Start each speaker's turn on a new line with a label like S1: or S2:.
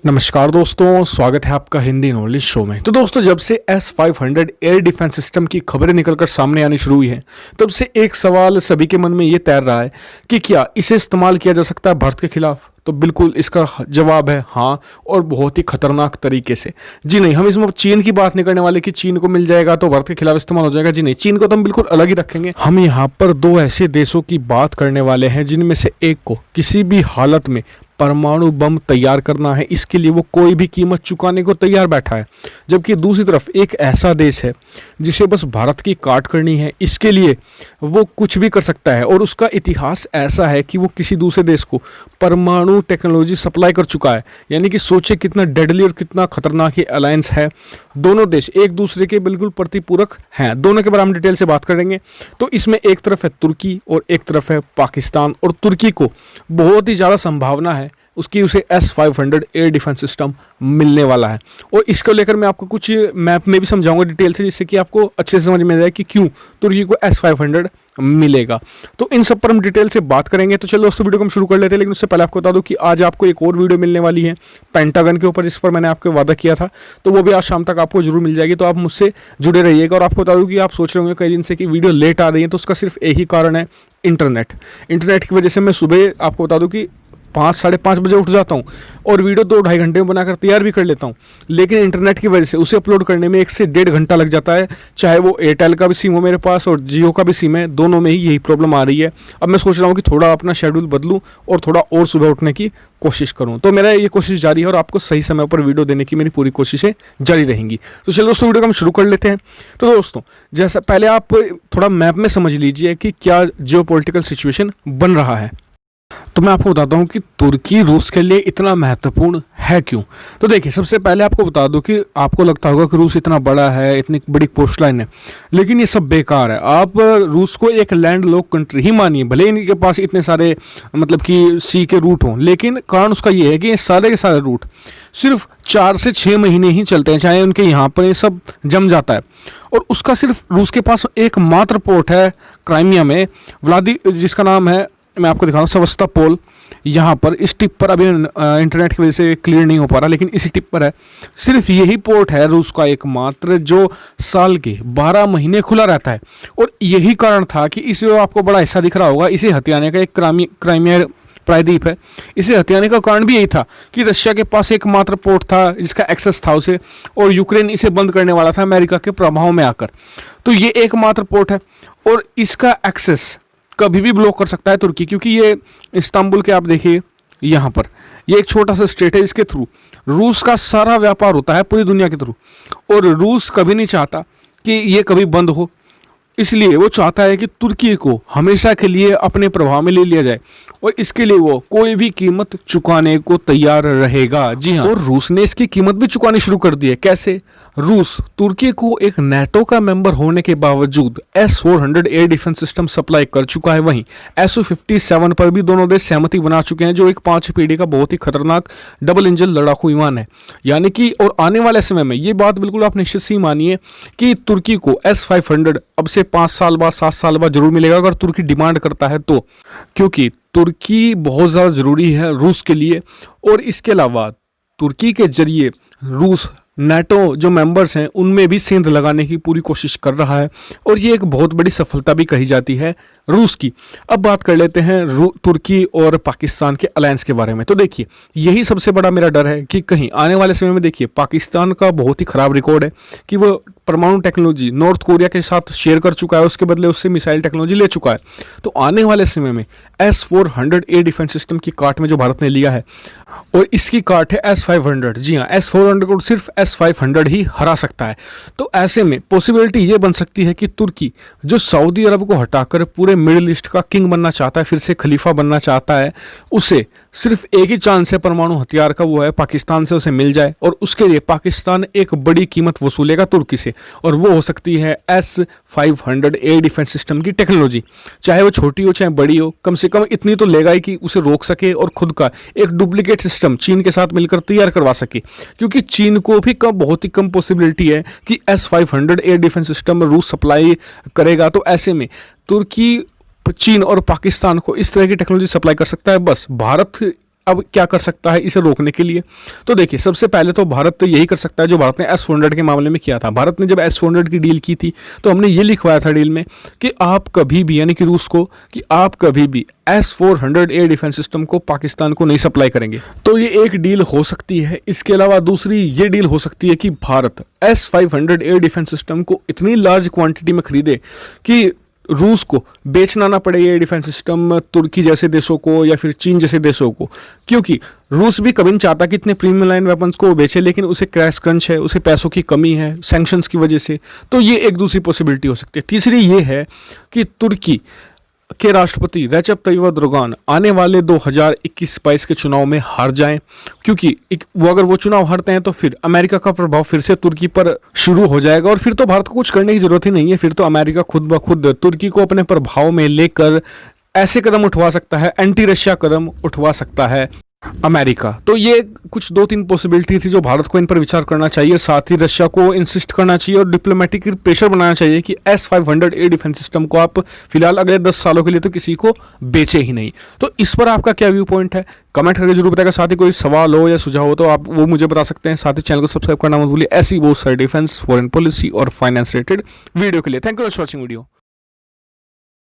S1: नमस्कार दोस्तों, स्वागत है आपका हिंदी नॉलेज शो में। तो दोस्तों, जब से S-500 एयर डिफेंस सिस्टम की खबरें निकलकर सामने आनी शुरू हुई हैं, तब से एक सवाल सभी के मन में ये तैर रहा है कि क्या इसे इस्तेमाल किया जा सकता है भारत के खिलाफ। तो बिल्कुल इसका जवाब है हाँ, और बहुत ही खतरनाक तरीके से। जी नहीं, हम इसमें चीन की बात नहीं करने वाले कि चीन को मिल जाएगा तो भारत के खिलाफ इस्तेमाल हो जाएगा। जी नहीं, चीन को तो हम बिल्कुल अलग ही रखेंगे। हम यहाँ पर दो ऐसे देशों की बात करने वाले हैं जिनमें से एक को किसी भी हालत में परमाणु बम तैयार करना है, इसके लिए वो कोई भी कीमत चुकाने को तैयार बैठा है। जबकि दूसरी तरफ एक ऐसा देश है जिसे बस भारत की काट करनी है, इसके लिए वो कुछ भी कर सकता है। और उसका इतिहास ऐसा है कि वो किसी दूसरे देश को परमाणु टेक्नोलॉजी सप्लाई कर चुका है। यानी कि सोचे कितना डेडली और कितना खतरनाक ये अलायंस है। दोनों देश एक दूसरे के बिल्कुल प्रतिपूरक हैं। दोनों के बारे में डिटेल से बात करेंगे। तो इसमें एक तरफ है तुर्की और एक तरफ है पाकिस्तान। और तुर्की को बहुत ही ज़्यादा संभावना है उसे S-500 एयर डिफेंस सिस्टम मिलने वाला है। और इसको लेकर मैं आपको कुछ मैप में भी समझाऊंगा डिटेल से, जिससे कि आपको अच्छे से समझ में आए कि क्यों तुर्की को S-500 मिलेगा। तो इन सब पर हम डिटेल से बात करेंगे। तो चलो दोस्तों, वीडियो को हम शुरू कर लेते हैं। लेकिन उससे पहले आपको बता दूं कि आज आपको एक और वीडियो मिलने वाली है पेंटागन के ऊपर, जिस पर मैंने आपको वादा किया था। तो वो भी आज शाम तक आपको जरूर मिल जाएगी। तो आप मुझसे जुड़े रहिएगा। और आपको बता दूं कि आप सोच रहे होंगे कई दिन से कि वीडियो लेट आ रही है, तो उसका सिर्फ एक ही कारण है, इंटरनेट की वजह से। मैं सुबह आपको बता दूं कि 5-5:30 बजे उठ जाता हूँ और वीडियो 2-2.5 घंटे में बनाकर तैयार भी कर लेता हूँ। लेकिन इंटरनेट की वजह से उसे अपलोड करने में 1 से 1.5 घंटा लग जाता है। चाहे वो एयरटेल का भी सिम हो मेरे पास और जियो का भी सिम है, दोनों में ही यही प्रॉब्लम आ रही है। अब मैं सोच रहा हूँ कि थोड़ा अपना शेड्यूल बदलूँ और थोड़ा और सुबह उठने की कोशिश करूँ। तो मेरा ये कोशिश जारी है और आपको सही समय पर वीडियो देने की मेरी पूरी कोशिशें जारी रहेंगी। तो चलो दोस्तों, वीडियो को हम शुरू कर लेते हैं। तो दोस्तों, जैसा पहले आप थोड़ा मैप में समझ लीजिए कि क्या जियोपॉलिटिकल सिचुएशन बन रहा है। तो मैं आपको बताता हूँ कि तुर्की रूस के लिए इतना महत्वपूर्ण है क्यों। तो देखिए, सबसे पहले आपको बता दूं कि आपको लगता होगा कि रूस इतना बड़ा है, इतनी बड़ी कोस्ट लाइन है, लेकिन ये सब बेकार है। आप रूस को एक लैंड लॉक कंट्री ही मानिए, भले ही इनके पास इतने सारे मतलब कि सी के रूट हों, लेकिन कारण उसका ये है कि ये सारे के सारे रूट सिर्फ 4 से 6 महीने ही चलते हैं, चाहे उनके यहाँ पर ये सब जम जाता है। और उसका सिर्फ रूस के पास एकमात्र पोर्ट है क्राइमिया में, जिसका नाम है, मैं आपको दिखा रहा हूँ, सेवास्तोपोल। यहाँ पर इस टिप पर अभी इंटरनेट की वजह से क्लियर नहीं हो पा रहा, लेकिन इसी टिप पर है। सिर्फ यही पोर्ट है रूस का एकमात्र जो साल के 12 महीने खुला रहता है। और यही कारण था कि इसे आपको बड़ा हिस्सा दिख रहा होगा, इसे हथियाने का एक क्राइमिया प्रायद्वीप है। इसे हथियाने का कारण भी यही था कि रशिया के पास एकमात्र पोर्ट था जिसका एक्सेस था उसे, और यूक्रेन इसे बंद करने वाला था अमेरिका के प्रभाव में आकर। तो ये एकमात्र पोर्ट है और इसका एक्सेस कभी भी ब्लॉक कर सकता है तुर्की, क्योंकि ये इस्तांबुल के, आप देखिए यहाँ पर, ये एक छोटा सा स्टेट है, इसके थ्रू रूस का सारा व्यापार होता है पूरी दुनिया के थ्रू। और रूस कभी नहीं चाहता कि ये कभी बंद हो, इसलिए वो चाहता है कि तुर्की को हमेशा के लिए अपने प्रभाव में ले लिया जाए, और इसके लिए वो कोई भी कीमत चुकाने को तैयार रहेगा। जी हाँ, और रूस ने इसकी कीमत भी चुकानी शुरू कर दी है। कैसे? रूस तुर्की को एक नाटो का मेंबर होने के बावजूद S-400 air defence system supply कर चुका है। वहीं Su-57 पर भी दोनों देश सहमति बना चुके हैं, जो एक 5 पीढ़ी का बहुत ही खतरनाक डबल इंजन लड़ाकू विमान है। यानी कि और आने वाले समय में ये बात बिल्कुल आप निश्चित सी मानिए कि तुर्की को S-500 अब से 5 साल बाद 7 साल बाद जरूर मिलेगा, अगर तुर्की डिमांड करता है तो। क्योंकि तुर्की बहुत ज़्यादा ज़रूरी है रूस के लिए। और इसके अलावा तुर्की के जरिए रूस नाटो जो मेंबर्स हैं उनमें भी सेंध लगाने की पूरी कोशिश कर रहा है, और ये एक बहुत बड़ी सफलता भी कही जाती है रूस की। अब बात कर लेते हैं तुर्की और पाकिस्तान के अलायंस के बारे में। तो देखिए, यही सबसे बड़ा मेरा डर है कि कहीं आने वाले समय में, देखिए पाकिस्तान का बहुत ही खराब रिकॉर्ड है कि वो परमाणु टेक्नोलॉजी नॉर्थ कोरिया के साथ शेयर कर चुका है, उसके बदले उससे मिसाइल टेक्नोलॉजी ले चुका है। तो आने वाले समय में S-400 एयर डिफेंस सिस्टम की काट में जो भारत ने लिया है, और इसकी काट है S-500। जी हाँ, S-400 को सिर्फ S-500 ही हरा सकता है। तो ऐसे में पॉसिबिलिटी ये बन सकती है कि तुर्की, जो सऊदी अरब को हटाकर पूरे मिडिल ईस्ट का किंग बनना चाहता है, फिर से खलीफा बनना चाहता है, उसे सिर्फ एक ही चांस है परमाणु हथियार का, वो है पाकिस्तान से उसे मिल जाए। और उसके लिए पाकिस्तान एक बड़ी कीमत वसूलेगा तुर्की से, और वो हो सकती है S-500 एयर डिफेंस सिस्टम की टेक्नोलॉजी। चाहे वो छोटी हो चाहे बड़ी हो, कम से कम इतनी तो लेगा ही कि उसे रोक सके और खुद का एक डुप्लीकेट सिस्टम चीन के साथ मिलकर तैयार करवा सके। क्योंकि चीन को भी बहुत ही कम पॉसिबिलिटी है कि S-500 एयर डिफेंस सिस्टम रूस सप्लाई करेगा। तो ऐसे में तुर्की, चीन और पाकिस्तान को इस तरह की टेक्नोलॉजी सप्लाई कर सकता है। बस भारत अब क्या कर सकता है इसे रोकने के लिए? तो देखिए, सबसे पहले तो भारत तो यही कर सकता है जो भारत ने S-400 के मामले में किया था। भारत ने जब S-400 की डील की थी तो हमने ये लिखवाया था डील में कि आप कभी भी, यानी कि रूस को, कि आप कभी भी S-400 एयर डिफेंस सिस्टम को पाकिस्तान को नहीं सप्लाई करेंगे। तो ये एक डील हो सकती है। इसके अलावा दूसरी ये डील हो सकती है कि Bharat S-500 air defence system को इतनी लार्ज क्वांटिटी में खरीदे कि रूस को बेचना ना पड़े ये डिफेंस सिस्टम तुर्की जैसे देशों को या फिर चीन जैसे देशों को, क्योंकि रूस भी कभी नहीं चाहता कि इतने प्रीमियम लाइन वेपन्स को वो बेचे, लेकिन उसे क्रैश क्रंच है, उसे पैसों की कमी है सैंक्शंस की वजह से। तो ये एक दूसरी पॉसिबिलिटी हो सकती है। तीसरी ये है कि तुर्की के राष्ट्रपति रेचेप तय्यिप एर्दोगान आने वाले 2021-22 के चुनाव में हार जाएं, क्योंकि अगर वो चुनाव हारते हैं तो फिर अमेरिका का प्रभाव फिर से तुर्की पर शुरू हो जाएगा और फिर तो भारत को कुछ करने की जरूरत ही नहीं है। फिर तो अमेरिका खुद ब खुद तुर्की को अपने प्रभाव में लेकर ऐसे कदम उठवा सकता है, एंटी रशिया कदम उठवा सकता है अमेरिका। तो ये कुछ 2-3 पॉसिबिलिटी थी जो भारत को इन पर विचार करना चाहिए, साथ ही रशिया को इंसिस्ट करना चाहिए और डिप्लोमेटिक प्रेशर बनाना चाहिए कि S-500 एयर डिफेंस सिस्टम को आप फिलहाल अगले 10 सालों के लिए तो किसी को बेचे ही नहीं। तो इस पर आपका क्या व्यू पॉइंट है, कमेंट करके जरूर बताएगा। साथ ही कोई सवाल हो या सुझाव हो तो आप वो मुझे बता सकते हैं। साथ ही चैनल को सब्सक्राइब करना मत भूलिए ऐसी बहुत सारी डिफेंस, फॉरेन पॉलिसी और फाइनेंस रिलेटेड वीडियो के लिए। Thank you for watching video.